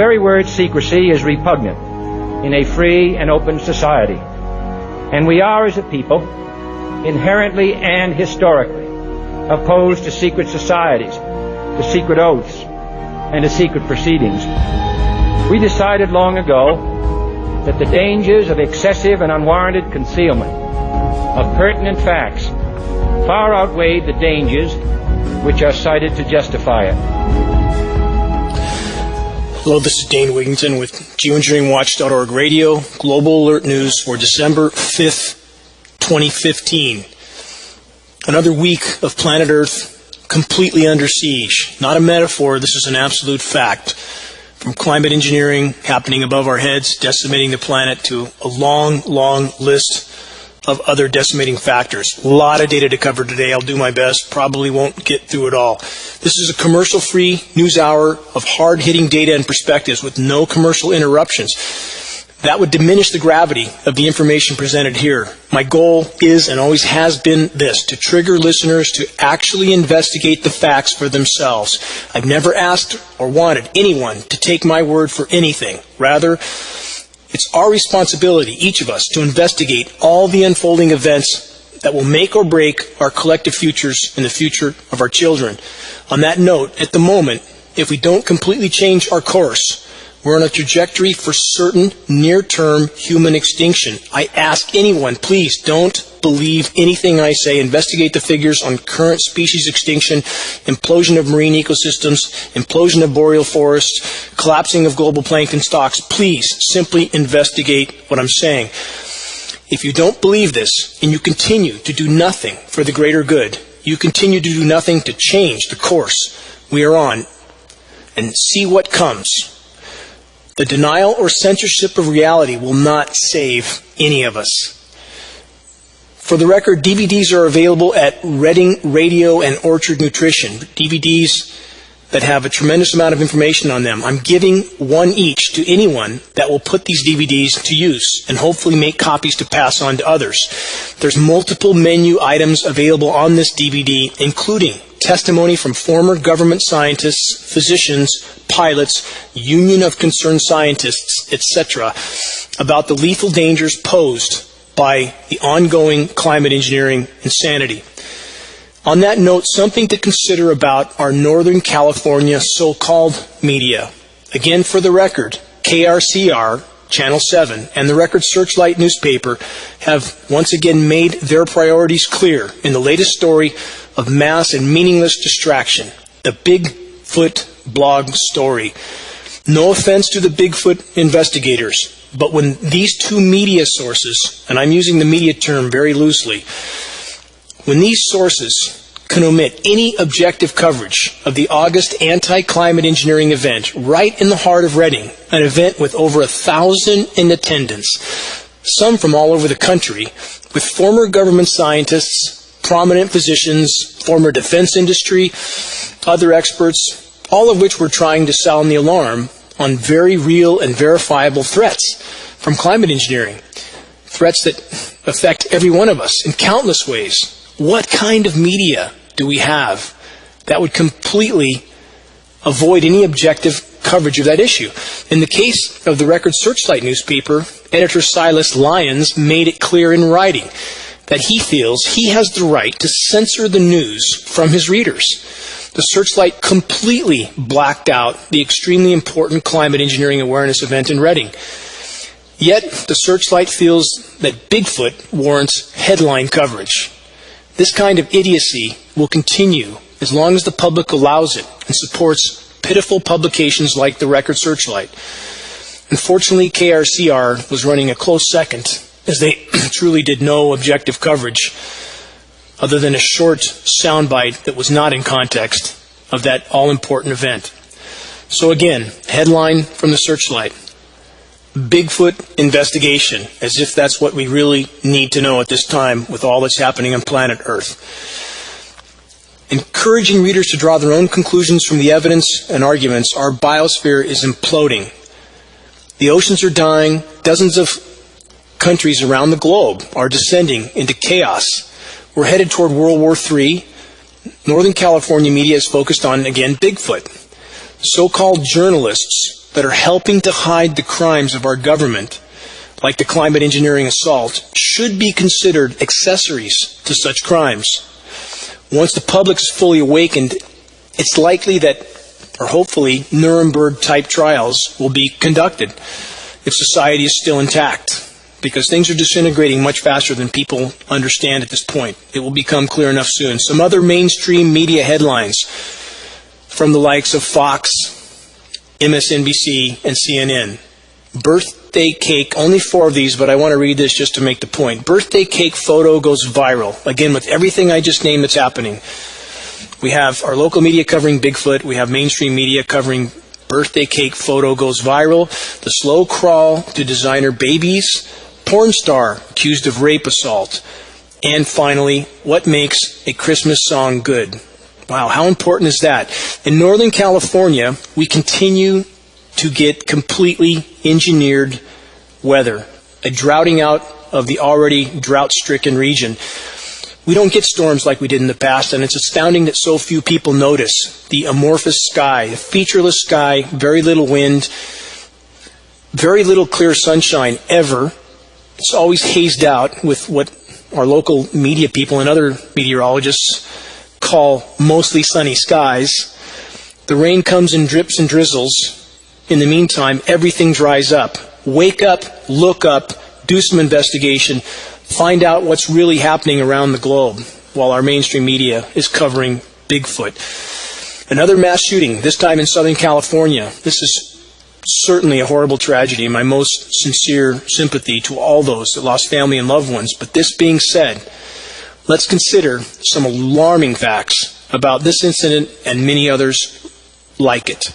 very word secrecy is repugnant in a free and open society, and we are, as a people, inherently and historically opposed to secret societies, to secret oaths, and to secret proceedings. We decided long ago that the dangers of excessive and unwarranted concealment of pertinent facts far outweighed the dangers which are cited to justify it. Hello, this is Dane Wigington with GeoEngineeringWatch.org Radio, Global Alert News for December 5th, 2015. Another week of planet Earth completely under siege. Not a metaphor, this is an absolute fact. From climate engineering happening above our heads, decimating the planet, to a long, long list of other decimating factors. A lot of data to cover today. I'll do my best. Probably won't get through it all. This is a commercial-free news hour of hard-hitting data and perspectives with no commercial interruptions. That would diminish the gravity of the information presented here. My goal is and always has been this: to trigger listeners to actually investigate the facts for themselves. I've never asked or wanted anyone to take my word for anything. Rather, it's our responsibility, each of us, to investigate all the unfolding events that will make or break our collective futures and the future of our children. On that note, at the moment, if we don't completely change our course, we're on a trajectory for certain near-term human extinction. I ask anyone, please don't believe anything I say. Investigate the figures on current species extinction, implosion of marine ecosystems, implosion of boreal forests, collapsing of global plankton stocks. Please simply investigate what I'm saying. If you don't believe this and you continue to do nothing for the greater good, you continue to do nothing to change the course we are on, and see what comes. The denial or censorship of reality will not save any of us. For the record, DVDs are available at Reading Radio and Orchard Nutrition. DVDs that have a tremendous amount of information on them. I'm giving one each to anyone that will put these DVDs to use and hopefully make copies to pass on to others. There's multiple menu items available on this DVD, including testimony from former government scientists, physicians, pilots, Union of Concerned Scientists, etc., about the lethal dangers posed by the ongoing climate engineering insanity. On that note, something to consider about our Northern California so-called media. Again, for the record, KRCR, Channel 7, and the Record Searchlight newspaper have once again made their priorities clear in the latest story of mass and meaningless distraction, the Bigfoot blog story. No offense to the Bigfoot investigators, but when these two media sources, and I'm using the media term very loosely, when these sources can omit any objective coverage of the August anti-climate engineering event right in the heart of Reading, an event with over 1,000 in attendance, some from all over the country, with former government scientists, prominent physicians, former defense industry, other experts, all of which were trying to sound the alarm on very real and verifiable threats from climate engineering, threats that affect every one of us in countless ways. What kind of media do we have that would completely avoid any objective coverage of that issue? In the case of the Record Searchlight newspaper, editor Silas Lyons made it clear in writing that he feels he has the right to censor the news from his readers. The Searchlight completely blacked out the extremely important climate engineering awareness event in Reading. Yet, the Searchlight feels that Bigfoot warrants headline coverage. This kind of idiocy will continue as long as the public allows it and supports pitiful publications like the Record Searchlight. Unfortunately, KRCR was running a close second, as they truly did no objective coverage other than a short soundbite that was not in context of that all-important event. So again, headline from the Searchlight: Bigfoot investigation, as if that's what we really need to know at this time with all that's happening on planet Earth. Encouraging readers to draw their own conclusions from the evidence and arguments, our biosphere is imploding. The oceans are dying. Dozens of countries around the globe are descending into chaos. We're headed toward World War III. Northern California media is focused on, again, Bigfoot. So-called journalists that are helping to hide the crimes of our government, like the climate engineering assault, should be considered accessories to such crimes. Once the public is fully awakened, it's likely that, or hopefully, Nuremberg-type trials will be conducted if society is still intact, because things are disintegrating much faster than people understand at this point. It will become clear enough soon. Some other mainstream media headlines from the likes of Fox, MSNBC, and CNN. Birthday cake, only 4 of these, but I want to read this just to make the point. Birthday cake photo goes viral. Again, with everything I just named that's happening. We have our local media covering Bigfoot. We have mainstream media covering birthday cake photo goes viral. The slow crawl to designer babies. Porn star accused of rape assault. And finally, what makes a Christmas song good? Wow, how important is that? In Northern California, we continue to get completely engineered weather, a droughting out of the already drought-stricken region. We don't get storms like we did in the past, and it's astounding that so few people notice the amorphous sky, the featureless sky, very little wind, very little clear sunshine ever. It's always hazed out with what our local media people and other meteorologists call mostly sunny skies. The rain comes in drips and drizzles. In the meantime, everything dries up. Wake up, look up, do some investigation, find out what's really happening around the globe while our mainstream media is covering Bigfoot. Another mass shooting, this time in Southern California. This is certainly a horrible tragedy. My most sincere sympathy to all those that lost family and loved ones. But this being said, let's consider some alarming facts about this incident and many others like it.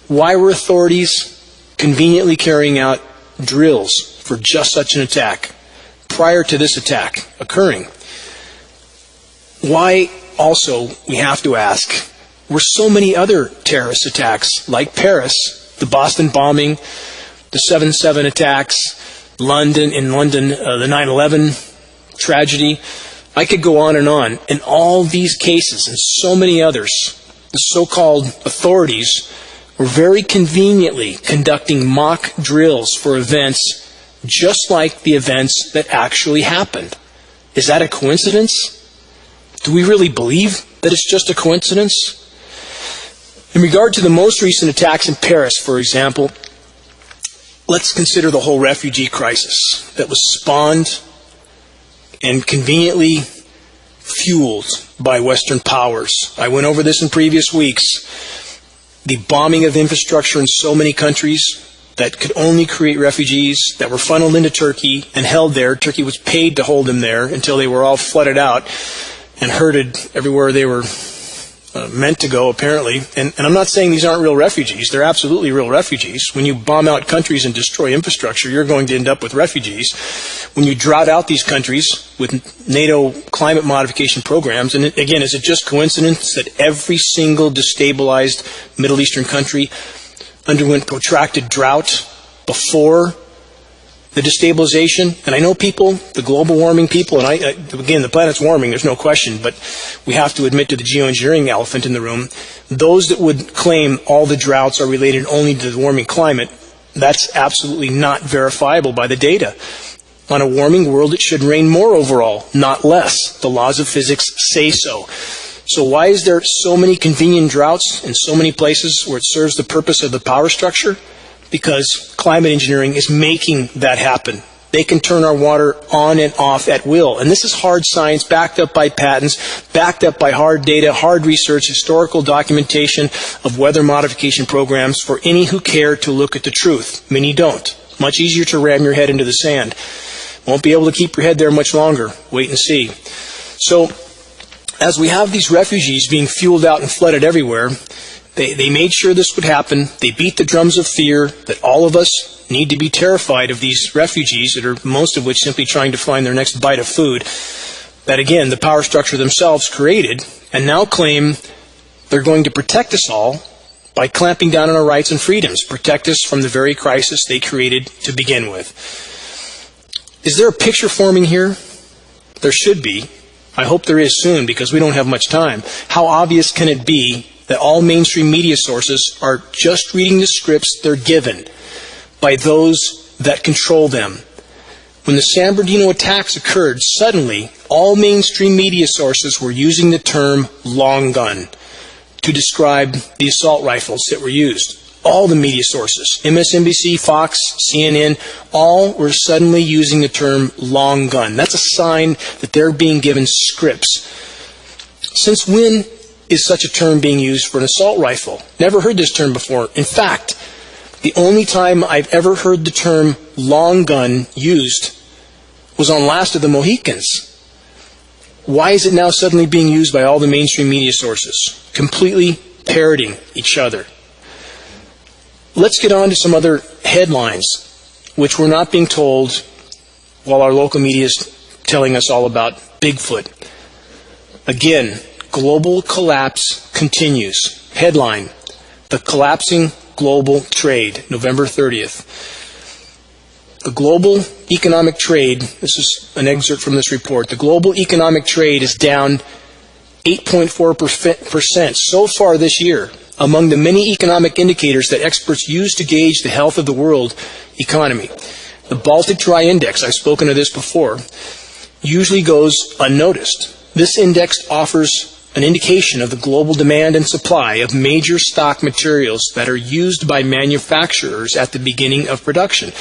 Why were authorities conveniently carrying out drills for just such an attack prior to this attack occurring? Why also, we have to ask, were so many other terrorist attacks like Paris, the Boston bombing, the 7/7 attacks, in London, the 9/11 tragedy? I could go on. In all these cases and so many others, the so-called authorities were very conveniently conducting mock drills for events just like the events that actually happened. Is that a coincidence? Do we really believe that it's just a coincidence? In regard to the most recent attacks in Paris, for example, let's consider the whole refugee crisis that was spawned and conveniently fueled by Western powers. I went over this in previous weeks. The bombing of infrastructure in so many countries that could only create refugees that were funneled into Turkey and held there. Turkey was paid to hold them there until they were all flooded out and herded everywhere they were meant to go, apparently. And I'm not saying these aren't real refugees. They're absolutely real refugees. When you bomb out countries and destroy infrastructure, you're going to end up with refugees. When you drought out these countries with NATO climate modification programs, and again, is it just coincidence that every single destabilized Middle Eastern country underwent protracted drought before the destabilization? And I know people, the global warming people, and again, the planet's warming, there's no question, but we have to admit to the geoengineering elephant in the room. Those that would claim all the droughts are related only to the warming climate, that's absolutely not verifiable by the data. On a warming world, it should rain more overall, not less. The laws of physics say so. So why is there so many convenient droughts in so many places where it serves the purpose of the power structure? Because climate engineering is making that happen. They can turn our water on and off at will. And this is hard science, backed up by patents, backed up by hard data, hard research, historical documentation of weather modification programs for any who care to look at the truth. Many don't. Much easier to ram your head into the sand. Won't be able to keep your head there much longer. Wait and see. So, as we have these refugees being fueled out and flooded everywhere, they made sure this would happen. They beat the drums of fear that all of us need to be terrified of these refugees that are most of which simply trying to find their next bite of food. That again, the power structure themselves created, and now claim they're going to protect us all by clamping down on our rights and freedoms, protect us from the very crisis they created to begin with. Is there a picture forming here? There should be. I hope there is soon because we don't have much time. How obvious can it be that all mainstream media sources are just reading the scripts they're given by those that control them. When the San Bernardino attacks occurred, suddenly all mainstream media sources were using the term long gun to describe the assault rifles that were used. All the media sources, MSNBC, Fox, CNN, all were suddenly using the term long gun. That's a sign that they're being given scripts. Since when is such a term being used for an assault rifle? Never heard this term before. In fact, the only time I've ever heard the term long gun used was on Last of the Mohicans. Why is it now suddenly being used by all the mainstream media sources? Completely parroting each other. Let's get on to some other headlines, which we're not being told while our local media is telling us all about Bigfoot. Again, global collapse continues. Headline, the collapsing global trade, November 30th. The global economic trade, this is an excerpt from this report, the global economic trade is down 8.4% so far this year. Among the many economic indicators that experts use to gauge the health of the world economy. The Baltic Dry Index, I've spoken of this before, usually goes unnoticed. This index offers an indication of the global demand and supply of major stock materials that are used by manufacturers at the beginning of production.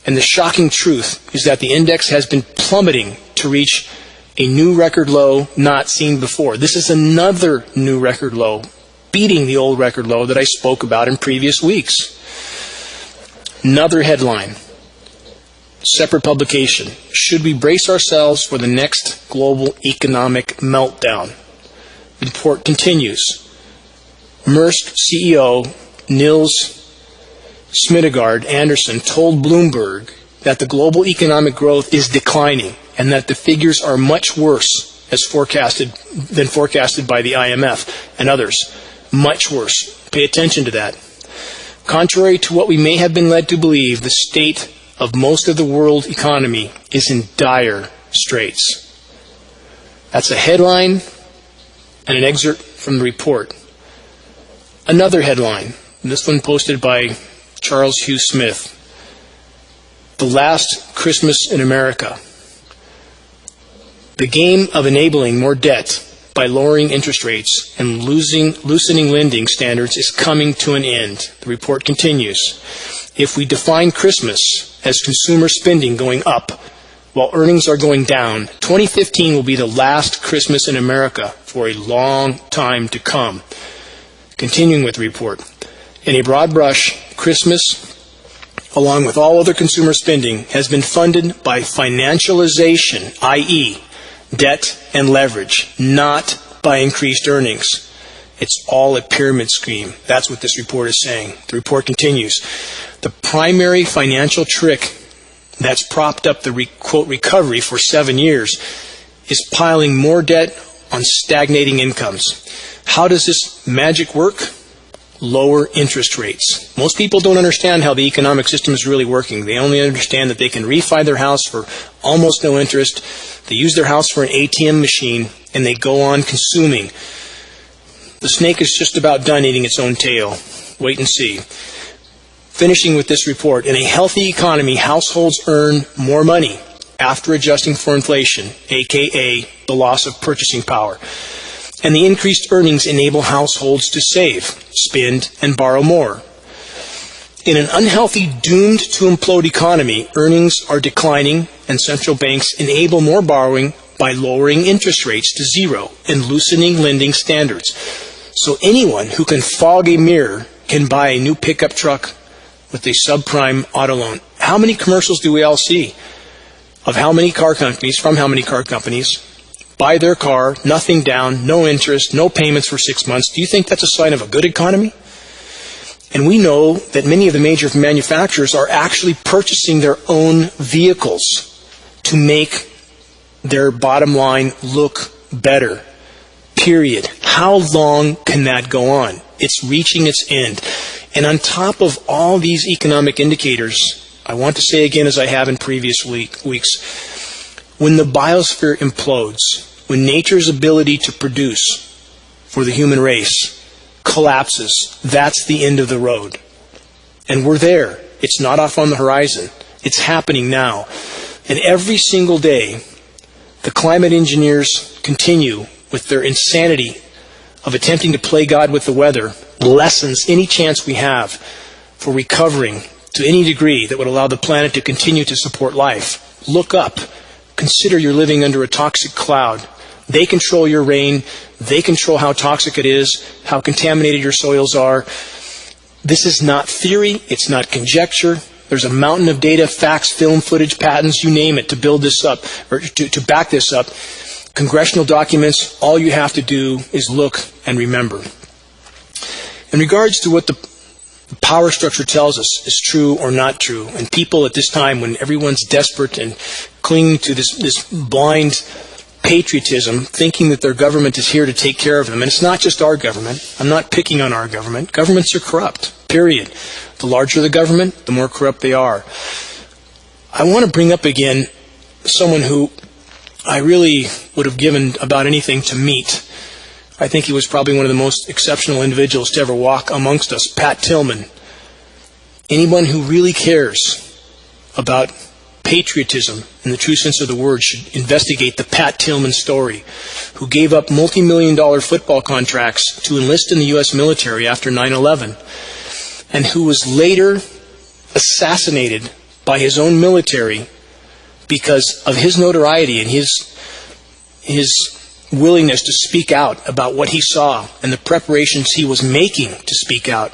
And the shocking truth is that the index has been plummeting to reach a new record low not seen before. This is another new record low, beating the old record low that I spoke about in previous weeks. Another headline, separate publication. Should we brace ourselves for the next global economic meltdown? The report continues. Maersk CEO Niels Smittegaard Anderson told Bloomberg that the global economic growth is declining and that the figures are much worse than forecasted by the IMF and others. Much worse. Pay attention to that. Contrary to what we may have been led to believe, the state of most of the world economy is in dire straits. That's a headline and an excerpt from the report. Another headline, this one posted by Charles Hugh Smith. The Last Christmas in America. The game of enabling more debt by lowering interest rates and loosening lending standards is coming to an end. The report continues. If we define Christmas as consumer spending going up while earnings are going down, 2015 will be the last Christmas in America for a long time to come. Continuing with the report. In a broad brush, Christmas, along with all other consumer spending, has been funded by financialization, i.e., debt and leverage, not by increased earnings. It's all a pyramid scheme. That's what this report is saying. The report continues. The primary financial trick that's propped up the quote recovery for 7 years is piling more debt on stagnating incomes. How does this magic work? Lower interest rates. Most people don't understand how the economic system is really working. They only understand that they can refi their house for almost no interest. They use their house for an ATM machine, and they go on consuming. The snake is just about done eating its own tail. Wait and see. Finishing with this report, in a healthy economy, households earn more money after adjusting for inflation, aka the loss of purchasing power. And the increased earnings enable households to save, spend, and borrow more. In an unhealthy, doomed to implode economy, earnings are declining and central banks enable more borrowing by lowering interest rates to zero and loosening lending standards. So anyone who can fog a mirror can buy a new pickup truck with a subprime auto loan. How many commercials do we all see of how many car companies buy their car, nothing down, no interest, no payments for 6 months? Do you think that's a sign of a good economy? And we know that many of the major manufacturers are actually purchasing their own vehicles to make their bottom line look better. Period. How long can that go on? It's reaching its end. And on top of all these economic indicators, I want to say again, as I have in previous weeks, when the biosphere implodes, when nature's ability to produce for the human race collapses, that's the end of the road. And we're there. It's not off on the horizon. It's happening now. And every single day, the climate engineers continue with their insanity of attempting to play God with the weather, lessens any chance we have for recovering to any degree that would allow the planet to continue to support life. Look up. Consider you're living under a toxic cloud. They control your rain. They control how toxic it is, how contaminated your soils are. This is not theory. It's not conjecture. There's a mountain of data, facts, film footage, patents, you name it, to build this up, or to back this up. Congressional documents, all you have to do is look and remember. In regards to what the power structure tells us is true or not true, and people at this time when everyone's desperate and clinging to this blind patriotism, thinking that their government is here to take care of them. And it's not just our government. I'm not picking on our government. Governments are corrupt, period. The larger the government, the more corrupt they are. I want to bring up again someone who I really would have given about anything to meet. I think he was probably one of the most exceptional individuals to ever walk amongst us, Pat Tillman. Anyone who really cares about patriotism, in the true sense of the word, should investigate the Pat Tillman story, who gave up multi-million-dollar football contracts to enlist in the U.S. military after 9/11, and who was later assassinated by his own military because of his notoriety and his willingness to speak out about what he saw and the preparations he was making to speak out.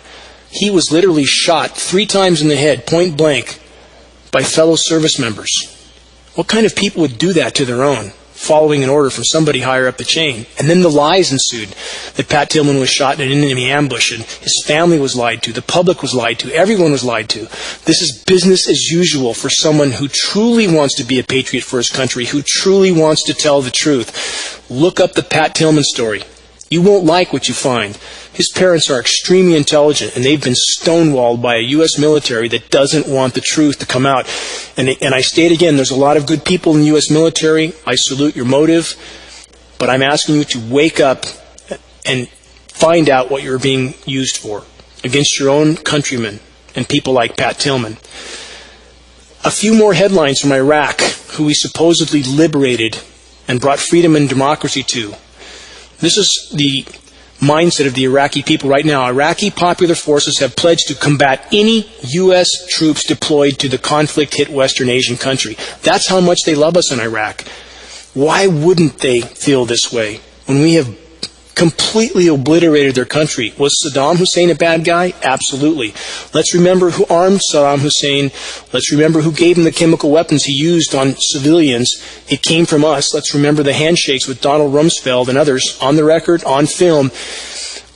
He was literally shot 3 times in the head, point blank, by fellow service members. What kind of people would do that to their own, following an order from somebody higher up the chain? And then the lies ensued, that Pat Tillman was shot in an enemy ambush, and his family was lied to, the public was lied to, everyone was lied to. This is business as usual for someone who truly wants to be a patriot for his country, who truly wants to tell the truth. Look up the Pat Tillman story. You won't like what you find. His parents are extremely intelligent, and they've been stonewalled by a U.S. military that doesn't want the truth to come out. And I state again, there's a lot of good people in the U.S. military. I salute your motive. But I'm asking you to wake up and find out what you're being used for against your own countrymen and people like Pat Tillman. A few more headlines from Iraq, who we supposedly liberated and brought freedom and democracy to. This is the mindset of the Iraqi people right now. Iraqi popular forces have pledged to combat any U.S. troops deployed to the conflict-hit Western Asian country. That's how much they love us in Iraq. Why wouldn't they feel this way when we have completely obliterated their country? Was Saddam Hussein a bad guy? Absolutely. Let's remember who armed Saddam Hussein. Let's remember who gave him the chemical weapons he used on civilians. It came from us. Let's remember the handshakes with Donald Rumsfeld and others on the record, on film.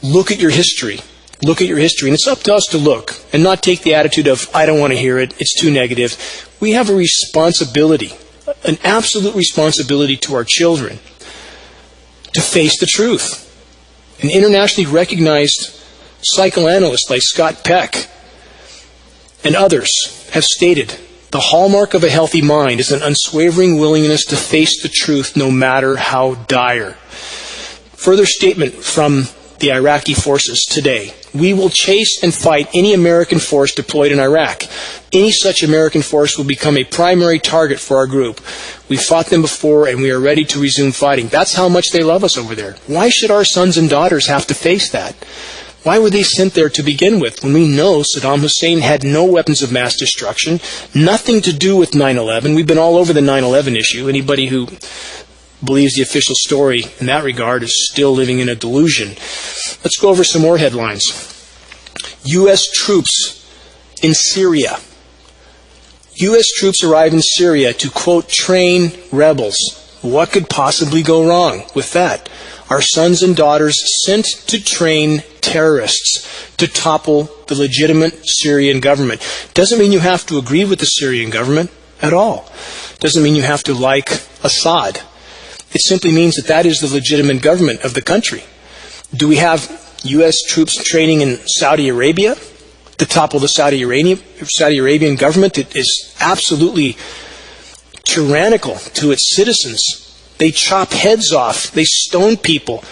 Look at your history. Look at your history. And it's up to us to look and not take the attitude of, I don't want to hear it, it's too negative. We have a responsibility, an absolute responsibility to our children to face the truth. An internationally recognized psychoanalyst like Scott Peck and others have stated, the hallmark of a healthy mind is an unswavering willingness to face the truth no matter how dire. Further statement from the Iraqi forces today. We will chase and fight any American force deployed in Iraq. Any such American force will become a primary target for our group. We fought them before and we are ready to resume fighting. That's how much they love us over there. Why should our sons and daughters have to face that? Why were they sent there to begin with when we know Saddam Hussein had no weapons of mass destruction, nothing to do with 9/11? We've been all over the 9/11 issue. Anybody who believes the official story in that regard is still living in a delusion. Let's go over some more headlines. U.S. troops in Syria. U.S. troops arrive in Syria to, quote, train rebels. What could possibly go wrong with that? Our sons and daughters sent to train terrorists to topple the legitimate Syrian government. Doesn't mean you have to agree with the Syrian government at all. Doesn't mean you have to like Assad. It simply means that that is the legitimate government of the country. Do we have U.S. troops training in Saudi Arabia to topple the Saudi Arabian government that is absolutely tyrannical to its citizens? They chop heads off. They stone people.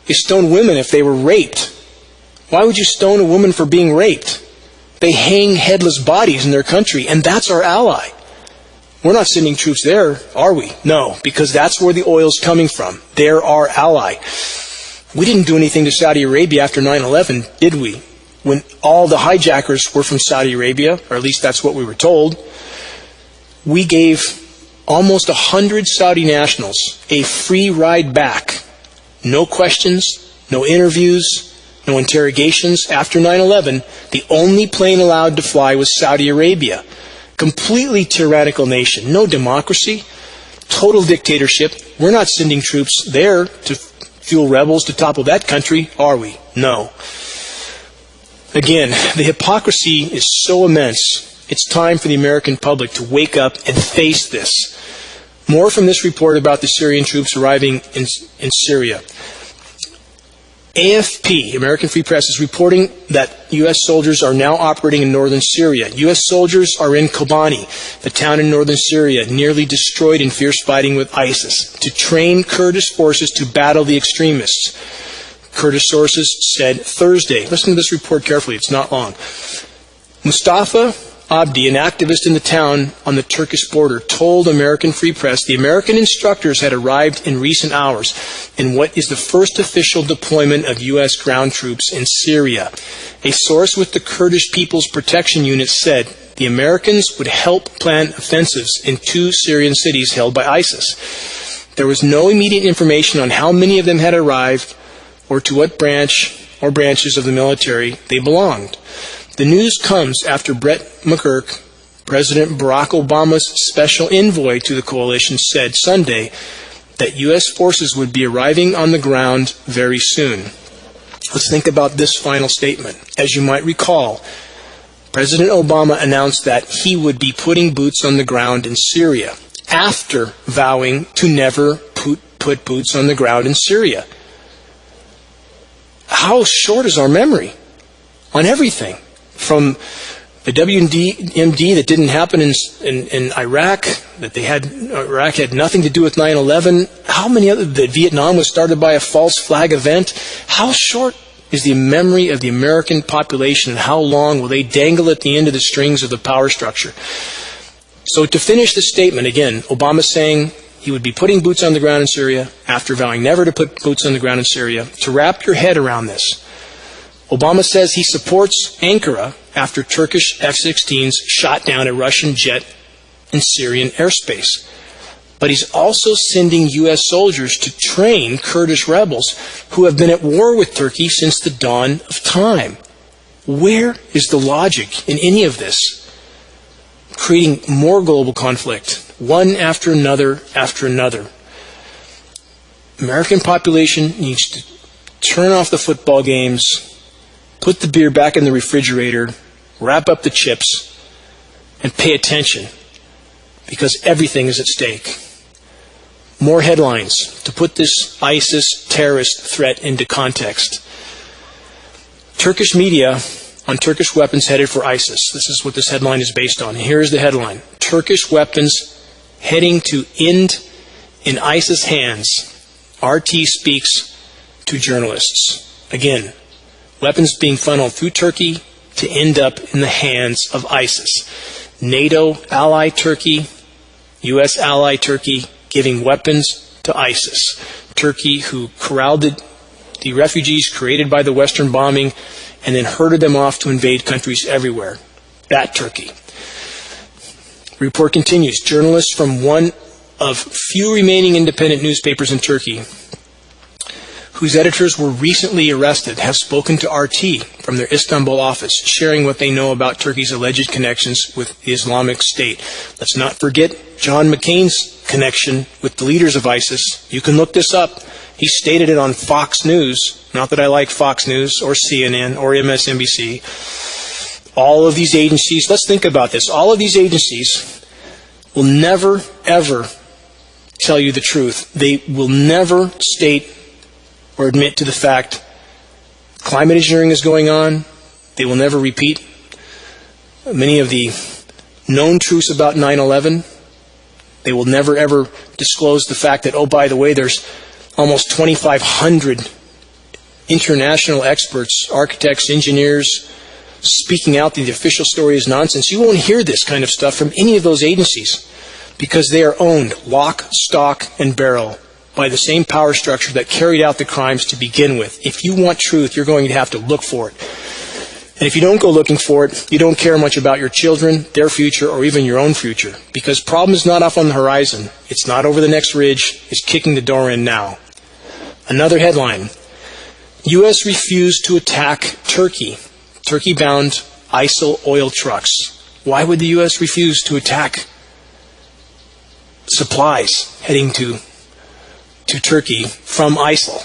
They stone women if they were raped. Why would you stone a woman for being raped? They hang headless bodies in their country, and that's our ally. We're not sending troops there, are we? No, because that's where the oil's coming from. They're our ally. We didn't do anything to Saudi Arabia after 9/11, did we? When all the hijackers were from Saudi Arabia, or at least that's what we were told. We gave almost 100 Saudi nationals a free ride back. No questions, no interviews, no interrogations. After 9/11, the only plane allowed to fly was Saudi Arabia. Completely tyrannical nation. No democracy. Total dictatorship. We're not sending troops there to fuel rebels to topple that country, are we? No. Again, the hypocrisy is so immense. It's time for the American public to wake up and face this. More from this report about the Syrian troops arriving in Syria. AFP, American Free Press, is reporting that U.S. soldiers are now operating in northern Syria. U.S. soldiers are in Kobani, the town in northern Syria, nearly destroyed in fierce fighting with ISIS, to train Kurdish forces to battle the extremists. Kurdish sources said Thursday. Listen to this report carefully, it's not long. Mustafa Abdi, an activist in the town on the Turkish border, told American Free Press the American instructors had arrived in recent hours in what is the first official deployment of U.S. ground troops in Syria. A source with the Kurdish People's Protection Unit said the Americans would help plan offensives in 2 Syrian cities held by ISIS. There was no immediate information on how many of them had arrived or to what branch or branches of the military they belonged. The news comes after Brett McGurk, President Barack Obama's special envoy to the coalition, said Sunday that U.S. forces would be arriving on the ground very soon. Let's think about this final statement. As you might recall, President Obama announced that he would be putting boots on the ground in Syria after vowing to never put boots on the ground in Syria. How short is our memory on everything? From the WMD that didn't happen in Iraq, Iraq had nothing to do with 9/11. How many other, that Vietnam was started by a false flag event? How short is the memory of the American population, and how long will they dangle at the end of the strings of the power structure? So to finish the statement, again, Obama saying he would be putting boots on the ground in Syria after vowing never to put boots on the ground in Syria. To wrap your head around this, Obama says he supports Ankara after Turkish F-16s shot down a Russian jet in Syrian airspace. But he's also sending U.S. soldiers to train Kurdish rebels who have been at war with Turkey since the dawn of time. Where is the logic in any of this? Creating more global conflict, one after another after another. American population needs to turn off the football games, put the beer back in the refrigerator, wrap up the chips, and pay attention, because everything is at stake. More headlines to put this ISIS terrorist threat into context. Turkish media on Turkish weapons headed for ISIS. This is what this headline is based on. Here's the headline. Turkish weapons heading to end in ISIS hands. RT speaks to journalists. Again, weapons being funneled through Turkey to end up in the hands of ISIS. NATO ally Turkey, U.S. ally Turkey, giving weapons to ISIS. Turkey, who corralled the refugees created by the Western bombing and then herded them off to invade countries everywhere. That Turkey. The report continues. Journalists from one of few remaining independent newspapers in Turkey, whose editors were recently arrested, have spoken to RT from their Istanbul office, sharing what they know about Turkey's alleged connections with the Islamic State. Let's not forget John McCain's connection with the leaders of ISIS. You can look this up. He stated it on Fox News. Not that I like Fox News or CNN or MSNBC. All of these agencies, let's think about this. All of these agencies will never, ever tell you the truth. They will never state or admit to the fact climate engineering is going on. They will never repeat many of the known truths about 9/11. They will never ever disclose the fact that, oh, by the way, there's almost 2,500 international experts, architects, engineers, speaking out that the official story is nonsense. You won't hear this kind of stuff from any of those agencies because they are owned lock, stock, and barrel by the same power structure that carried out the crimes to begin with. If you want truth, you're going to have to look for it. And if you don't go looking for it, you don't care much about your children, their future, or even your own future. Because problem is not off on the horizon. It's not over the next ridge. It's kicking the door in now. Another headline. U.S. refused to attack Turkey. Turkey-bound ISIL oil trucks. Why would the U.S. refuse to attack supplies heading to Turkey from ISIL?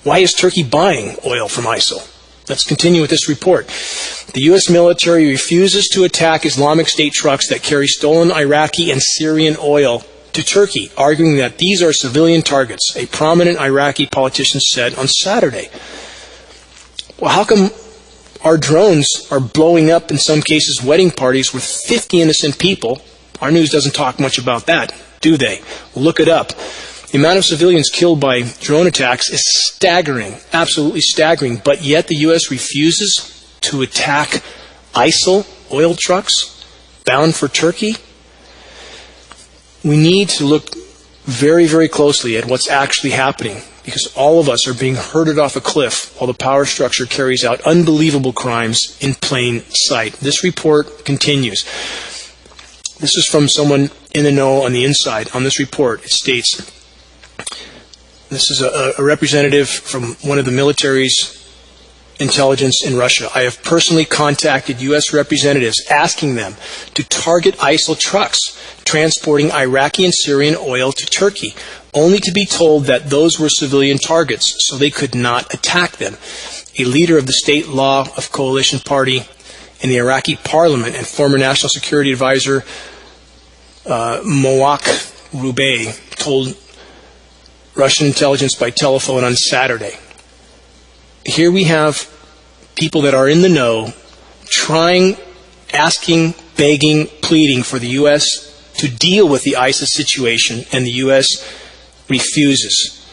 Why is Turkey buying oil from ISIL? Let's continue with this report. The U.S. military refuses to attack Islamic State trucks that carry stolen Iraqi and Syrian oil to Turkey, arguing that these are civilian targets, a prominent Iraqi politician said on Saturday. Well, how come our drones are blowing up, in some cases, wedding parties with 50 innocent people? Our news doesn't talk much about that, do they? Look it up. The amount of civilians killed by drone attacks is staggering, absolutely staggering, but yet the U.S. refuses to attack ISIL oil trucks bound for Turkey. We need to look very, very closely at what's actually happening, because all of us are being herded off a cliff while the power structure carries out unbelievable crimes in plain sight. This report continues. This is from someone in the know on the inside. On this report, it states, this is a representative from one of the military's intelligence in Russia. I have personally contacted U.S. representatives asking them to target ISIL trucks transporting Iraqi and Syrian oil to Turkey, only to be told that those were civilian targets, so they could not attack them. A leader of the State Law of Coalition Party in the Iraqi parliament and former National Security Advisor Moak Rubey told Russian intelligence by telephone on Saturday. Here we have people that are in the know trying, asking, begging, pleading for the U.S. to deal with the ISIS situation, and the U.S. refuses.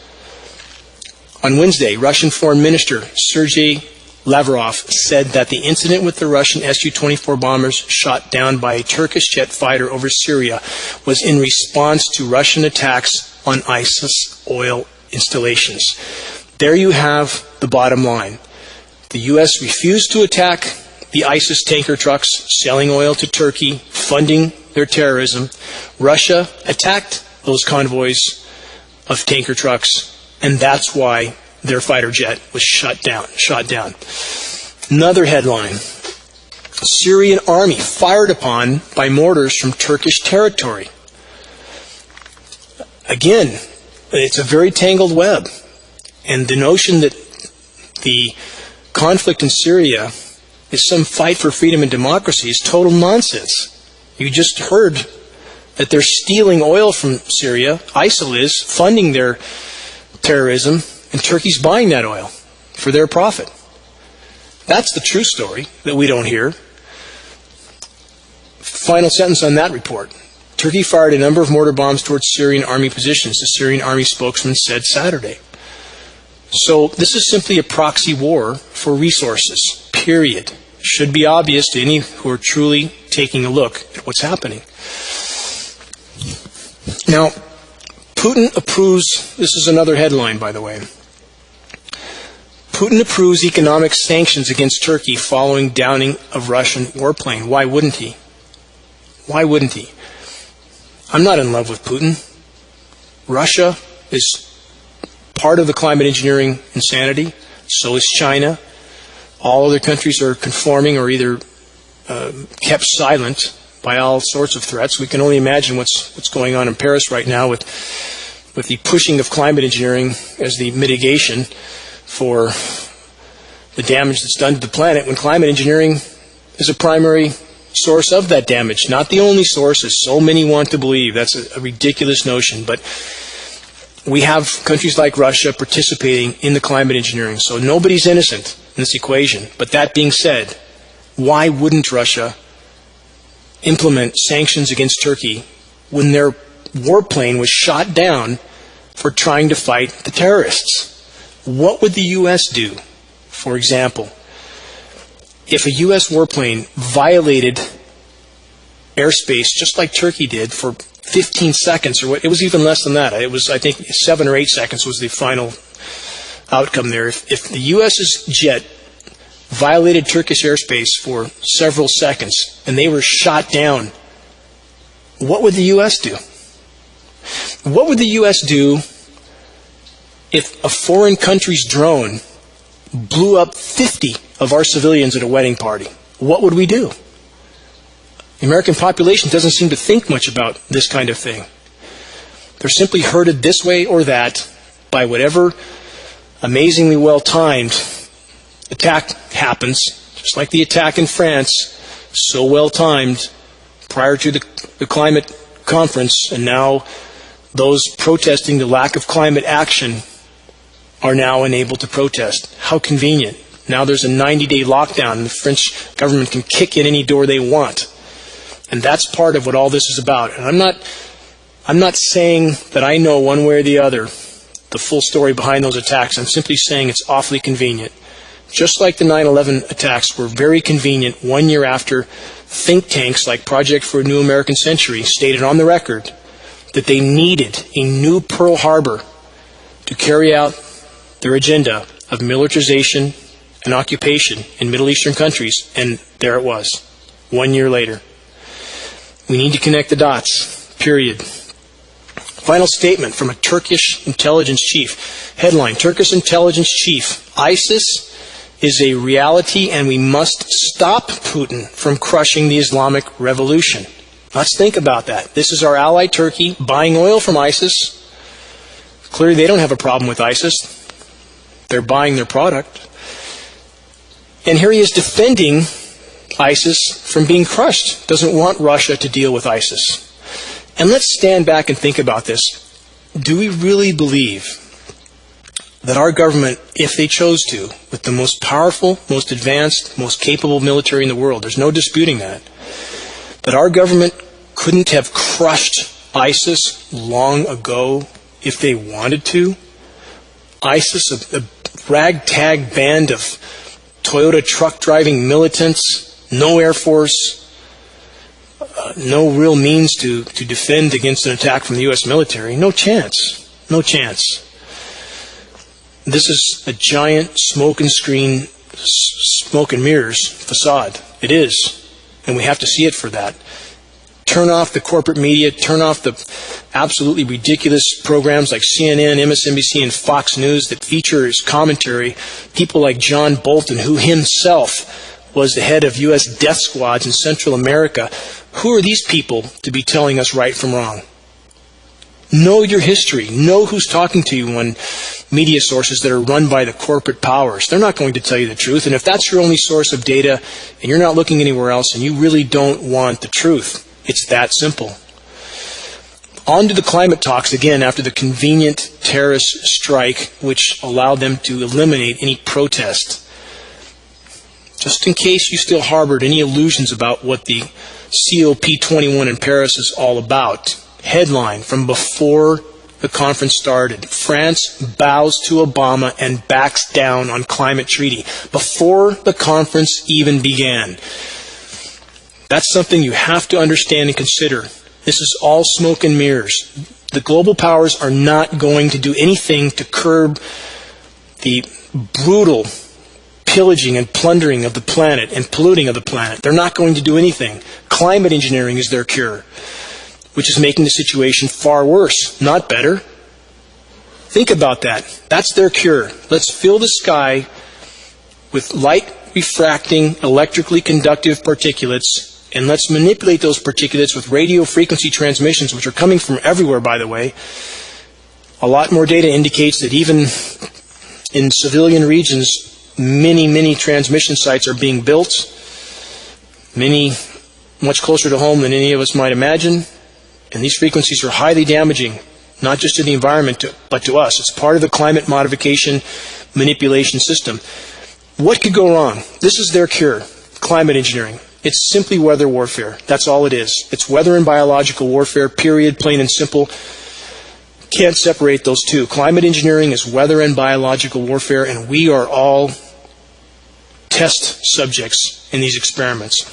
On Wednesday, Russian Foreign Minister Sergei Lavrov said that the incident with the Russian Su-24 bombers shot down by a Turkish jet fighter over Syria was in response to Russian attacks on ISIS oil installations. There you have the bottom line. The U.S. refused to attack the ISIS tanker trucks selling oil to Turkey, funding their terrorism. Russia attacked those convoys of tanker trucks, and that's why their fighter jet was shot down. Another headline. Syrian army fired upon by mortars from Turkish territory. Again, it's a very tangled web. And the notion that the conflict in Syria is some fight for freedom and democracy is total nonsense. You just heard that they're stealing oil from Syria. ISIL is funding their terrorism, and Turkey's buying that oil for their profit. That's the true story that we don't hear. Final sentence on that report. Turkey fired a number of mortar bombs towards Syrian army positions, the Syrian army spokesman said Saturday. So this is simply a proxy war for resources, period. Should be obvious to any who are truly taking a look at what's happening. Now, Putin approves, this is another headline, by the way. Putin approves economic sanctions against Turkey following downing of Russian warplane. Why wouldn't he? Why wouldn't he? I'm not in love with Putin. Russia is part of the climate engineering insanity. So is China. All other countries are conforming or either kept silent by all sorts of threats. We can only imagine what's going on in Paris right now with the pushing of climate engineering as the mitigation for the damage that's done to the planet, when climate engineering is a primary source of that damage. Not the only source, as so many want to believe. That's a ridiculous notion. But we have countries like Russia participating in the climate engineering. So nobody's innocent in this equation. But that being said, why wouldn't Russia implement sanctions against Turkey when their warplane was shot down for trying to fight the terrorists? What would the U.S. do, for example, if a U.S. warplane violated airspace just like Turkey did for 15 seconds, or what? It was even less than that. It was, I think, 7 or 8 seconds was the final outcome there. If the U.S.'s jet violated Turkish airspace for several seconds and they were shot down, what would the U.S. do? What would the U.S. do if a foreign country's drone blew up 50 of our civilians at a wedding party? What would we do? The American population doesn't seem to think much about this kind of thing. They're simply herded this way or that by whatever amazingly well-timed attack happens, just like the attack in France, so well-timed prior to the climate conference, and now those protesting the lack of climate action are now unable to protest. How convenient. Now there's a 90-day lockdown and the French government can kick in any door they want. And that's part of what all this is about. And I'm not saying that I know one way or the other the full story behind those attacks. I'm simply saying it's awfully convenient. Just like the 9/11 attacks were very convenient 1 year after think tanks like Project for a New American Century stated on the record that they needed a new Pearl Harbor to carry out their agenda of militarization and occupation in Middle Eastern countries. And there it was, 1 year later. We need to connect the dots, period. Final statement from a Turkish intelligence chief. Headline, Turkish intelligence chief, ISIS is a reality and we must stop Putin from crushing the Islamic Revolution. Let's think about that. This is our ally Turkey buying oil from ISIS. Clearly they don't have a problem with ISIS. They're buying their product. And here he is defending ISIS from being crushed. Doesn't want Russia to deal with ISIS. And let's stand back and think about this. Do we really believe that our government, if they chose to, with the most powerful, most advanced, most capable military in the world, there's no disputing that our government couldn't have crushed ISIS long ago if they wanted to? ISIS, a ragtag band of Toyota truck driving militants, no air force, no real means to defend against an attack from the U.S. military. No chance. No chance. This is a giant smoke and mirrors facade. It is. And we have to see it for that. Turn off the corporate media, turn off the absolutely ridiculous programs like CNN, MSNBC, and Fox News that feature as commentary people like John Bolton, who himself was the head of U.S. death squads in Central America. Who are these people to be telling us right from wrong? Know your history. Know who's talking to you on media sources that are run by the corporate powers. They're not going to tell you the truth. And if that's your only source of data and you're not looking anywhere else and you really don't want the truth, it's that simple. On to the climate talks again after the convenient terrorist strike which allowed them to eliminate any protest. Just in case you still harbored any illusions about what the COP21 in Paris is all about. Headline from before the conference started. France bows to Obama and backs down on climate treaty. Before the conference even began. That's something you have to understand and consider. This is all smoke and mirrors. The global powers are not going to do anything to curb the brutal pillaging and plundering of the planet and polluting of the planet. They're not going to do anything. Climate engineering is their cure, which is making the situation far worse, not better. Think about that. That's their cure. Let's fill the sky with light refracting, electrically conductive particulates, and let's manipulate those particulates with radio frequency transmissions, which are coming from everywhere, by the way. A lot more data indicates that even in civilian regions, many transmission sites are being built, many much closer to home than any of us might imagine, and these frequencies are highly damaging, not just to the environment, but to us. It's part of the climate modification manipulation system. What could go wrong? This is their cure, climate engineering. It's simply weather warfare. That's all it is. It's weather and biological warfare, period, plain and simple. Can't separate those two. Climate engineering is weather and biological warfare, and we are all test subjects in these experiments.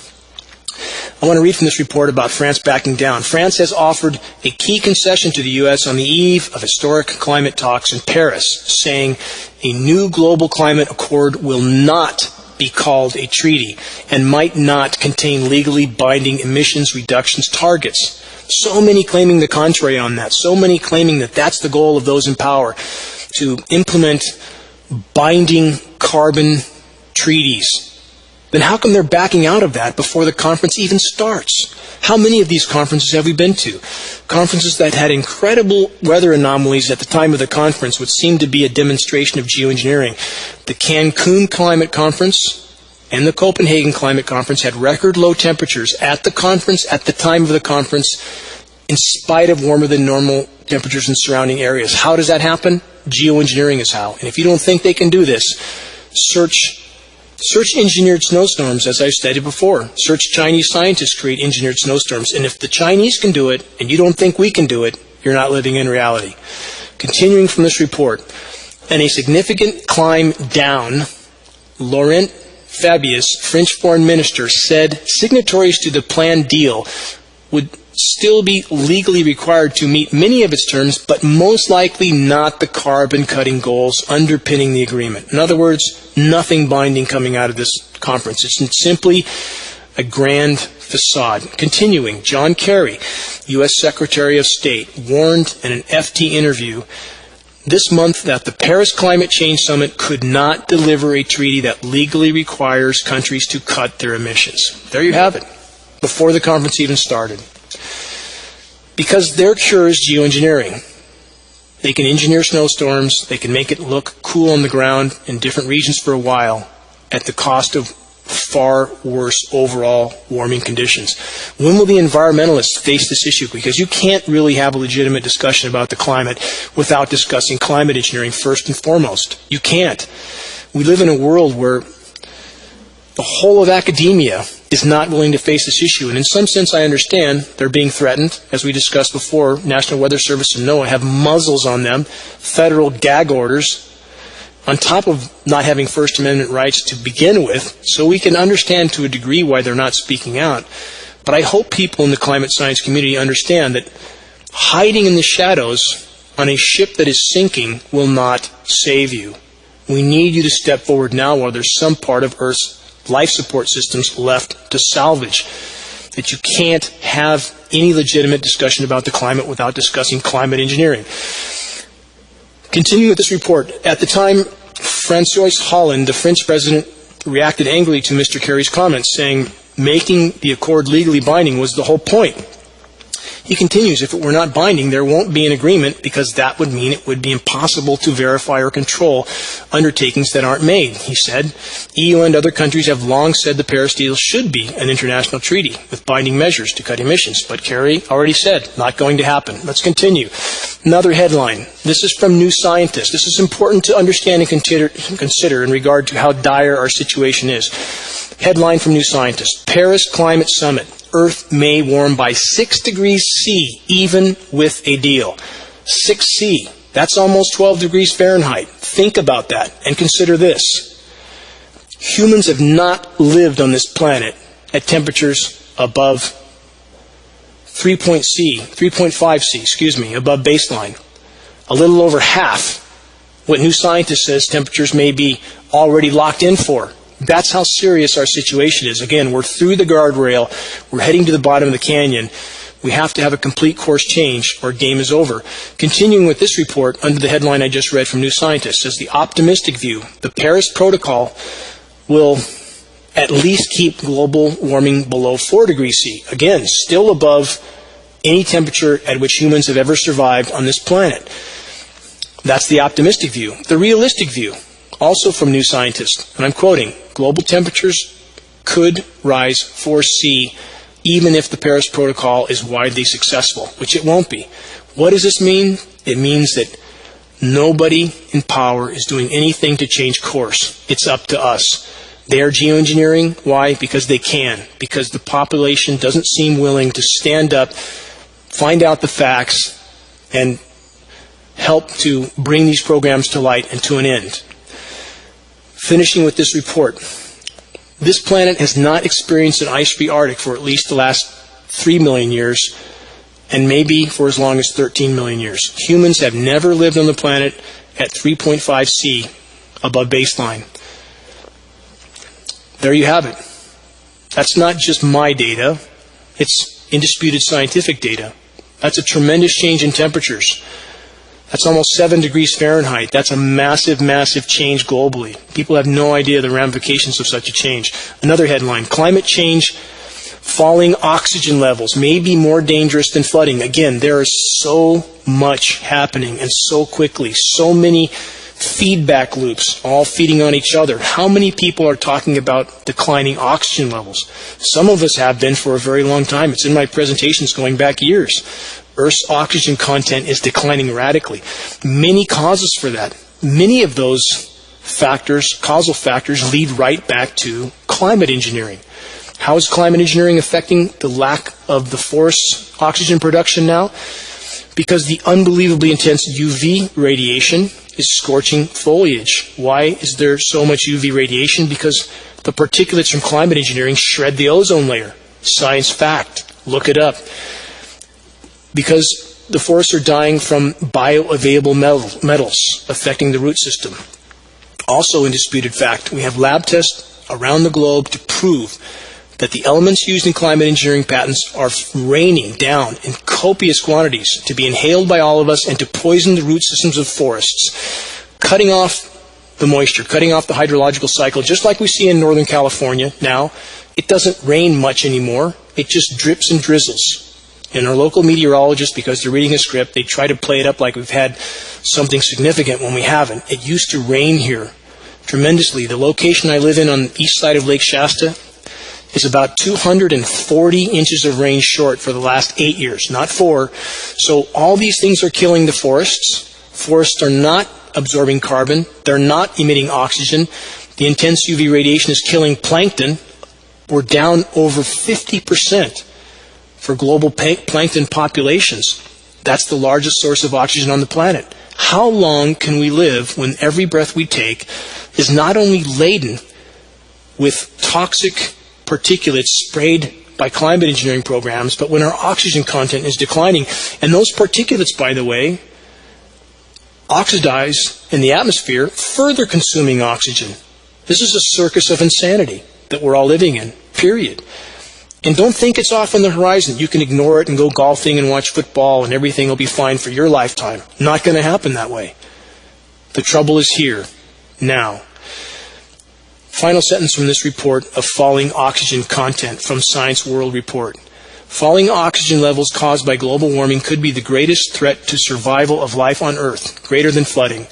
I want to read from this report about France backing down. France has offered a key concession to the U.S. on the eve of historic climate talks in Paris, saying a new global climate accord will not be called a treaty and might not contain legally binding emissions reductions targets. So many claiming the contrary on that. So many claiming that that's the goal of those in power, to implement binding carbon treaties. Then how come they're backing out of that before the conference even starts? How many of these conferences have we been to? Conferences that had incredible weather anomalies at the time of the conference, which seemed to be a demonstration of geoengineering. The Cancun Climate Conference and the Copenhagen Climate Conference had record low temperatures at the conference, at the time of the conference, in spite of warmer than normal temperatures in surrounding areas. How does that happen? Geoengineering is how. And if you don't think they can do this, search engineered snowstorms, as I've stated before. Search Chinese scientists create engineered snowstorms. And if the Chinese can do it, and you don't think we can do it, you're not living in reality. Continuing from this report, and a significant climb down, Laurent Fabius, French foreign minister, said signatories to the planned deal would still be legally required to meet many of its terms, but most likely not the carbon-cutting goals underpinning the agreement. In other words, nothing binding coming out of this conference. It's simply a grand facade. Continuing, John Kerry, U.S. Secretary of State, warned in an FT interview this month that the Paris Climate Change Summit could not deliver a treaty that legally requires countries to cut their emissions. There you have it, before the conference even started. Because their cure is geoengineering. They can engineer snowstorms, they can make it look cool on the ground in different regions for a while at the cost of far worse overall warming conditions. When will the environmentalists face this issue? Because you can't really have a legitimate discussion about the climate without discussing climate engineering first and foremost. You can't. We live in a world where the whole of academia is not willing to face this issue. And in some sense, I understand they're being threatened. As we discussed before, National Weather Service and NOAA have muzzles on them, federal gag orders, on top of not having First Amendment rights to begin with, so we can understand to a degree why they're not speaking out. But I hope people in the climate science community understand that hiding in the shadows on a ship that is sinking will not save you. We need you to step forward now while there's some part of Earth's life support systems left to salvage. That you can't have any legitimate discussion about the climate without discussing climate engineering. Continuing with this report, at the time, François Hollande, the French president, reacted angrily to Mr. Kerry's comments, saying making the accord legally binding was the whole point. He continues, if it were not binding, there won't be an agreement because that would mean it would be impossible to verify or control undertakings that aren't made. He said, EU and other countries have long said the Paris deal should be an international treaty with binding measures to cut emissions. But Kerry already said, not going to happen. Let's continue. Another headline. This is from New Scientist. This is important to understand and consider in regard to how dire our situation is. Headline from New Scientist. Paris Climate Summit. Earth may warm by 6 degrees C, even with a deal. 6C. That's almost 12 degrees Fahrenheit. Think about that and consider this. Humans have not lived on this planet at temperatures above 3.5 C, above baseline. A little over half what New Scientist says temperatures may be already locked in for. That's how serious our situation is. Again, we're through the guardrail. We're heading to the bottom of the canyon. We have to have a complete course change or game is over. Continuing with this report, under the headline I just read from New Scientist, says the optimistic view, the Paris Protocol will at least keep global warming below 4 degrees C. Again, still above any temperature at which humans have ever survived on this planet. That's the optimistic view. The realistic view, also from New Scientist, and I'm quoting, global temperatures could rise 4C even if the Paris Protocol is widely successful, which it won't be. What does this mean? It means that nobody in power is doing anything to change course. It's up to us. They are geoengineering. Why? Because they can. Because the population doesn't seem willing to stand up, find out the facts, and help to bring these programs to light and to an end. Finishing with this report, this planet has not experienced an ice-free Arctic for at least the last 3 million years, and maybe for as long as 13 million years. Humans have never lived on the planet at 3.5 C above baseline. There you have it. That's not just my data. It's indisputed scientific data. That's a tremendous change in temperatures. That's almost 7 degrees Fahrenheit. That's a massive, massive change globally. People have no idea the ramifications of such a change. Another headline, climate change, falling oxygen levels may be more dangerous than flooding. Again, there is so much happening and so quickly, so many feedback loops all feeding on each other. How many people are talking about declining oxygen levels? Some of us have been for a very long time. It's in my presentations going back years. Earth's oxygen content is declining radically. Many causes for that. Many of those factors, causal factors, lead right back to climate engineering. How is climate engineering affecting the lack of the forest's oxygen production now? Because the unbelievably intense UV radiation is scorching foliage. Why is there so much UV radiation? Because the particulates from climate engineering shred the ozone layer. Science fact. Look it up. Because the forests are dying from bioavailable metals affecting the root system. Also indisputed fact, we have lab tests around the globe to prove that the elements used in climate engineering patents are raining down in copious quantities to be inhaled by all of us and to poison the root systems of forests, cutting off the moisture, cutting off the hydrological cycle, just like we see in Northern California now. It doesn't rain much anymore. It just drips and drizzles. And our local meteorologists, because they're reading a script, they try to play it up like we've had something significant when we haven't. It used to rain here tremendously. The location I live in on the east side of Lake Shasta is about 240 inches of rain short for the last 8 years, not 4. So all these things are killing the forests. Forests are not absorbing carbon. They're not emitting oxygen. The intense UV radiation is killing plankton. We're down over 50% for global plankton populations. That's the largest source of oxygen on the planet. How long can we live when every breath we take is not only laden with toxic particulates sprayed by climate engineering programs, but when our oxygen content is declining? And those particulates, by the way, oxidize in the atmosphere, further consuming oxygen. This is a circus of insanity that we're all living in, period. And don't think it's off on the horizon. You can ignore it and go golfing and watch football and everything will be fine for your lifetime. Not going to happen that way. The trouble is here, now. Final sentence from this report of falling oxygen content from Science World Report. Falling oxygen levels caused by global warming could be the greatest threat to survival of life on Earth, greater than flooding.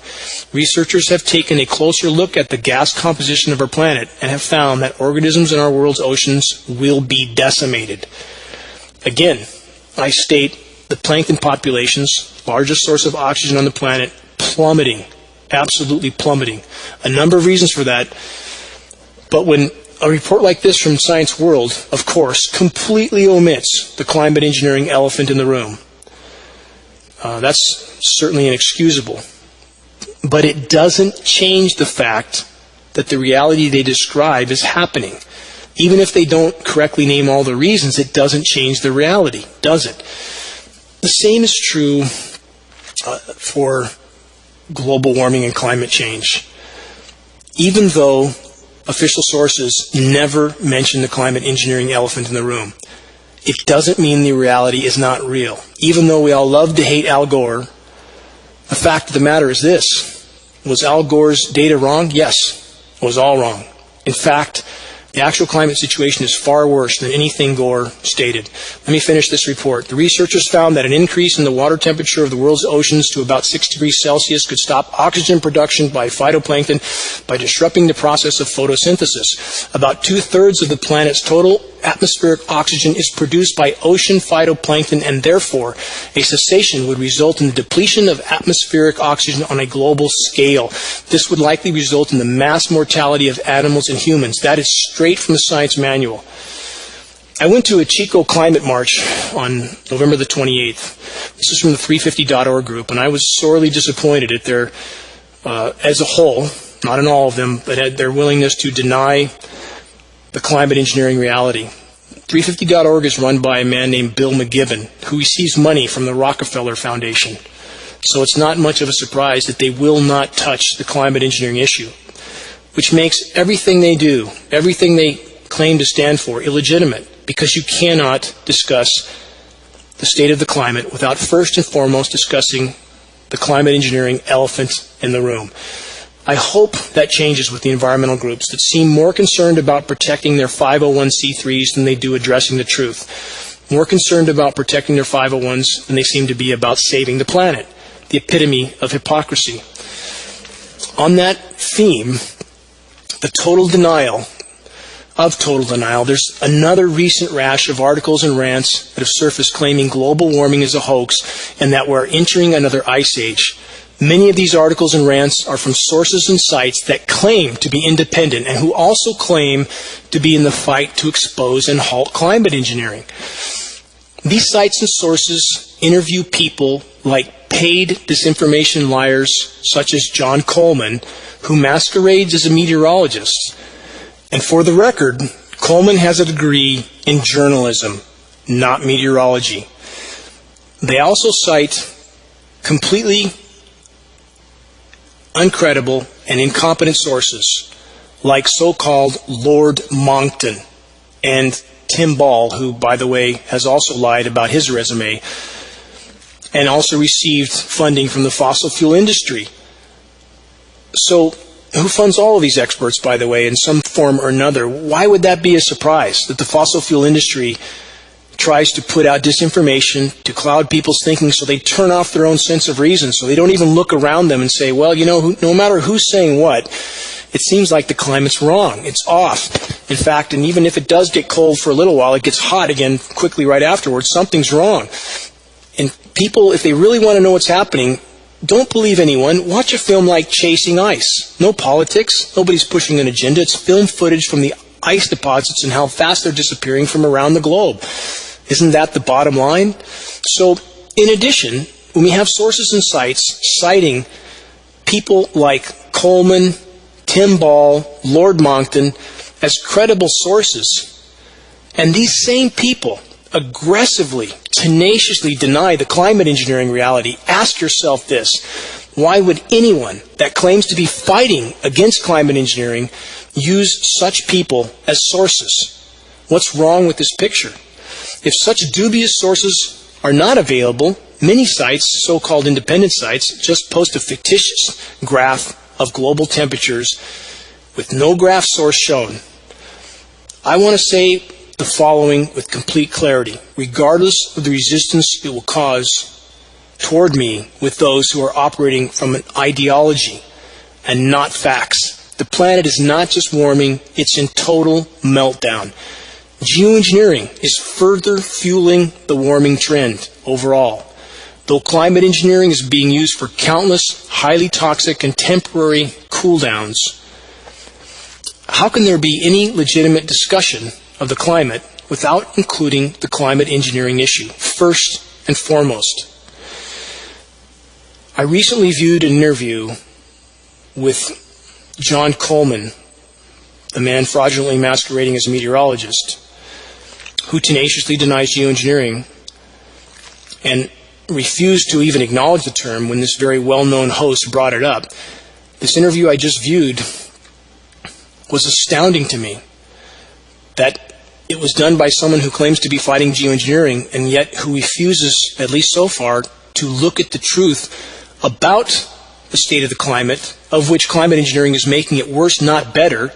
Researchers have taken a closer look at the gas composition of our planet and have found that organisms in our world's oceans will be decimated. Again, I state the plankton populations, largest source of oxygen on the planet, plummeting, absolutely plummeting. A number of reasons for that. But when a report like this from Science World, of course, completely omits the climate engineering elephant in the room, that's certainly inexcusable. But it doesn't change the fact that the reality they describe is happening. Even if they don't correctly name all the reasons, it doesn't change the reality, does it? The same is true for global warming and climate change. Even though official sources never mention the climate engineering elephant in the room, it doesn't mean the reality is not real. Even though we all love to hate Al Gore, the fact of the matter is this. Was Al Gore's data wrong? Yes, it was all wrong. In fact, the actual climate situation is far worse than anything Gore stated. Let me finish this report. The researchers found that an increase in the water temperature of the world's oceans to about 6 degrees Celsius could stop oxygen production by phytoplankton by disrupting the process of photosynthesis. About 2/3 of the planet's total atmospheric oxygen is produced by ocean phytoplankton, and therefore a cessation would result in the depletion of atmospheric oxygen on a global scale. This would likely result in the mass mortality of animals and humans. That is straight from the science manual. I went to a Chico climate march on November the 28th. This is from the 350.org group, and I was sorely disappointed at their, as a whole, not in all of them, but at their willingness to deny the climate engineering reality. 350.org is run by a man named Bill McGibbon, who receives money from the Rockefeller Foundation. So it's not much of a surprise that they will not touch the climate engineering issue, which makes everything they do, everything they claim to stand for, illegitimate, because you cannot discuss the state of the climate without first and foremost discussing the climate engineering elephant in the room. I hope that changes with the environmental groups that seem more concerned about protecting their 501c3s than they do addressing the truth. More concerned about protecting their 501s than they seem to be about saving the planet, the epitome of hypocrisy. On that theme, the total denial, there's another recent rash of articles and rants that have surfaced claiming global warming is a hoax and that we're entering another ice age. Many of these articles and rants are from sources and sites that claim to be independent and who also claim to be in the fight to expose and halt climate engineering. These sites and sources interview people like paid disinformation liars such as John Coleman, who masquerades as a meteorologist. And for the record, Coleman has a degree in journalism, not meteorology. They also cite completely uncredible and incompetent sources like so-called Lord Monckton and Tim Ball, who, by the way, has also lied about his resume and also received funding from the fossil fuel industry. So, who funds all of these experts, by the way, in some form or another? Why would that be a surprise, that the fossil fuel industry tries to put out disinformation to cloud people's thinking so they turn off their own sense of reason, so they don't even look around them and say, well, you know, no matter who's saying what, it seems like the climate's wrong. It's off. In fact, and even if it does get cold for a little while, it gets hot again quickly right afterwards. Something's wrong. And people, if they really want to know what's happening, don't believe anyone. Watch a film like Chasing Ice. No politics. Nobody's pushing an agenda. It's film footage from the ice deposits and how fast they're disappearing from around the globe. Isn't that the bottom line? So, in addition, when we have sources and sites citing people like Coleman, Tim Ball, Lord Monckton as credible sources, and these same people aggressively, tenaciously deny the climate engineering reality, ask yourself this: why would anyone that claims to be fighting against climate engineering use such people as sources? What's wrong with this picture? If such dubious sources are not available, many sites, so-called independent sites, just post a fictitious graph of global temperatures with no graph source shown. I want to say the following with complete clarity, regardless of the resistance it will cause toward me with those who are operating from an ideology and not facts. The planet is not just warming, it's in total meltdown. GeoEngineering is further fueling the warming trend overall. Though climate engineering is being used for countless highly toxic and temporary cool-downs, how can there be any legitimate discussion of the climate without including the climate engineering issue, first and foremost? I recently viewed an interview with John Coleman, the man fraudulently masquerading as a meteorologist, who tenaciously denies geoengineering and refused to even acknowledge the term when this very well-known host brought it up. This interview I just viewed was astounding to me, that it was done by someone who claims to be fighting geoengineering and yet who refuses, at least so far, to look at the truth about the state of the climate, of which climate engineering is making it worse, not better.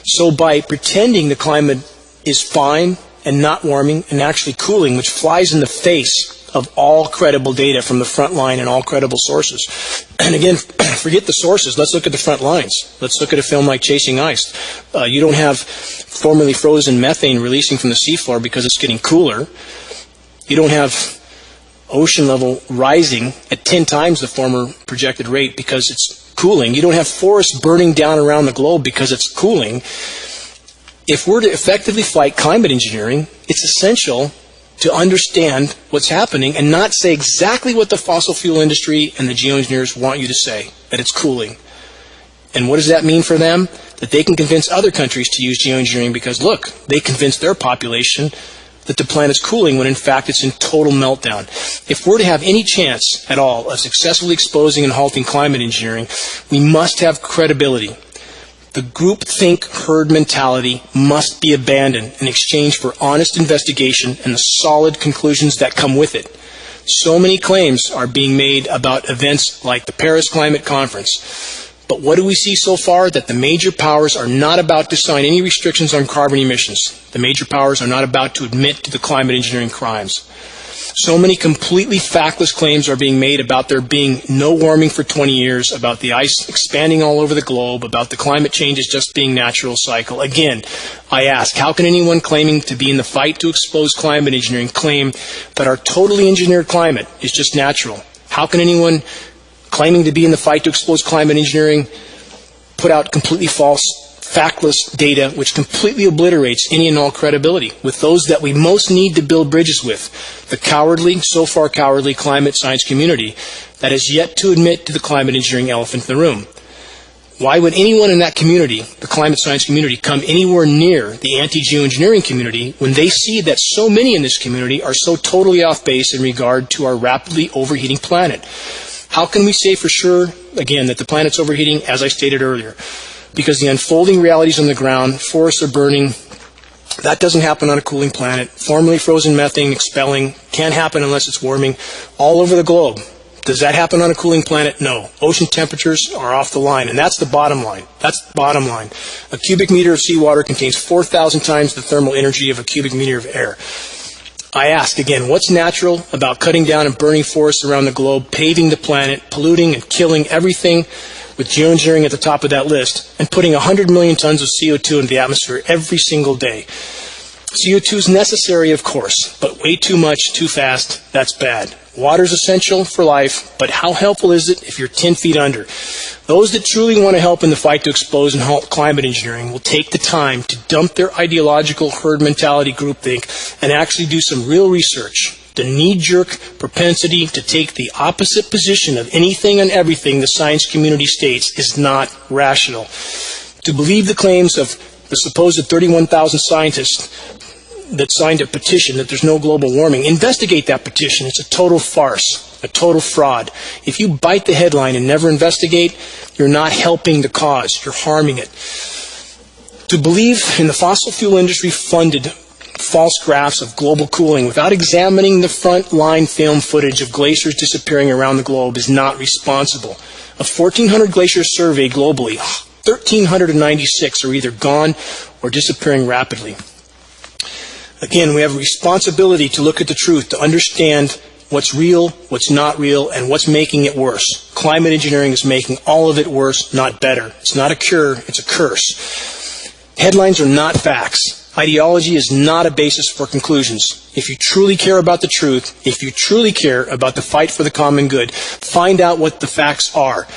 So by pretending the climate is fine and not warming and actually cooling, which flies in the face of all credible data from the front line and all credible sources. And again, forget the sources. Let's look at the front lines. Let's look at a film like Chasing Ice. You don't have formerly frozen methane releasing from the seafloor because it's getting cooler. You don't have ocean level rising at 10 times the former projected rate because it's cooling. You don't have forests burning down around the globe because it's cooling. If we're to effectively fight climate engineering, it's essential to understand what's happening and not say exactly what the fossil fuel industry and the geoengineers want you to say, that it's cooling. And what does that mean for them? That they can convince other countries to use geoengineering because, look, they convinced their population that the planet's cooling when in fact it's in total meltdown. If we're to have any chance at all of successfully exposing and halting climate engineering, we must have credibility. The groupthink herd mentality must be abandoned in exchange for honest investigation and the solid conclusions that come with it. So many claims are being made about events like the Paris Climate Conference. But what do we see so far? That the major powers are not about to sign any restrictions on carbon emissions. The major powers are not about to admit to the climate engineering crimes. So many completely factless claims are being made about there being no warming for 20 years, about the ice expanding all over the globe, about the climate changes just being natural cycle. Again, I ask, how can anyone claiming to be in the fight to expose climate engineering claim that our totally engineered climate is just natural? How can anyone claiming to be in the fight to expose climate engineering put out completely false, factless data which completely obliterates any and all credibility with those that we most need to build bridges with, the cowardly, so far cowardly climate science community that has yet to admit to the climate engineering elephant in the room? Why would anyone in that community, the climate science community, come anywhere near the anti-geoengineering community when they see that so many in this community are so totally off base in regard to our rapidly overheating planet? How can we say for sure, again, that the planet's overheating, as I stated earlier? Because the unfolding realities on the ground, forests are burning, that doesn't happen on a cooling planet. Formerly frozen methane expelling can't happen unless it's warming all over the globe. Does that happen on a cooling planet? No. Ocean temperatures are off the line, and that's the bottom line. That's the bottom line. A cubic meter of seawater contains 4,000 times the thermal energy of a cubic meter of air. I ask again, what's natural about cutting down and burning forests around the globe, paving the planet, polluting and killing everything, with geoengineering at the top of that list, and putting 100 million tons of CO2 into the atmosphere every single day? CO2 is necessary, of course, but way too much, too fast, that's bad. Water is essential for life, but how helpful is it if you're 10 feet under? Those that truly want to help in the fight to expose and halt climate engineering will take the time to dump their ideological herd mentality groupthink and actually do some real research. The knee-jerk propensity to take the opposite position of anything and everything the science community states is not rational. To believe the claims of the supposed 31,000 scientists that signed a petition that there's no global warming, investigate that petition. It's a total farce, a total fraud. If you bite the headline and never investigate, you're not helping the cause, you're harming it. To believe in the fossil fuel industry funded false graphs of global cooling without examining the front-line film footage of glaciers disappearing around the globe is not responsible. Of 1,400 glaciers surveyed globally, 1,396 are either gone or disappearing rapidly. Again, we have a responsibility to look at the truth, to understand what's real, what's not real, and what's making it worse. Climate engineering is making all of it worse, not better. It's not a cure, it's a curse. Headlines are not facts. Ideology is not a basis for conclusions. If you truly care about the truth, if you truly care about the fight for the common good, find out what the facts are.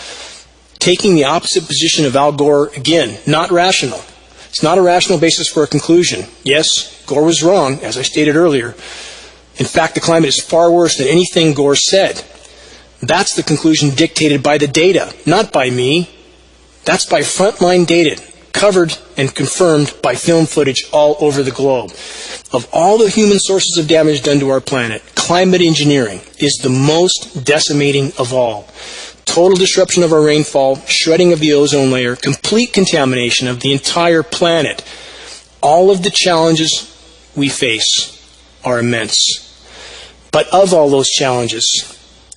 Taking the opposite position of Al Gore, again, not rational. It's not a rational basis for a conclusion. Yes, Gore was wrong, as I stated earlier. In fact, the climate is far worse than anything Gore said. That's the conclusion dictated by the data, not by me. That's by frontline data, covered and confirmed by film footage all over the globe. Of all the human sources of damage done to our planet, climate engineering is the most decimating of all. Total disruption of our rainfall, shredding of the ozone layer, complete contamination of the entire planet. All of the challenges we face are immense. But of all those challenges,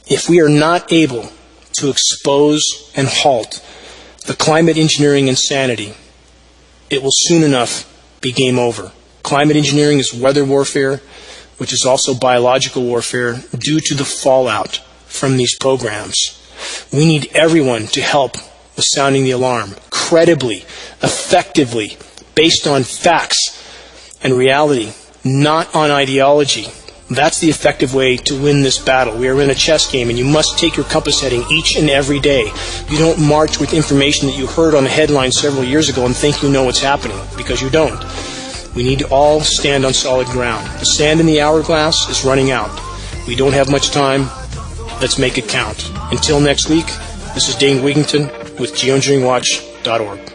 if we are not able to expose and halt the climate engineering insanity, it will soon enough be game over. Climate engineering is weather warfare, which is also biological warfare due to the fallout from these programs. We need everyone to help with sounding the alarm, credibly, effectively, based on facts and reality, not on ideology. That's the effective way to win this battle. We are in a chess game, and you must take your compass heading each and every day. You don't march with information that you heard on a headline several years ago and think you know what's happening, because you don't. We need to all stand on solid ground. The sand in the hourglass is running out. We don't have much time. Let's make it count. Until next week, this is Dane Wigington with GeoEngineeringWatch.org.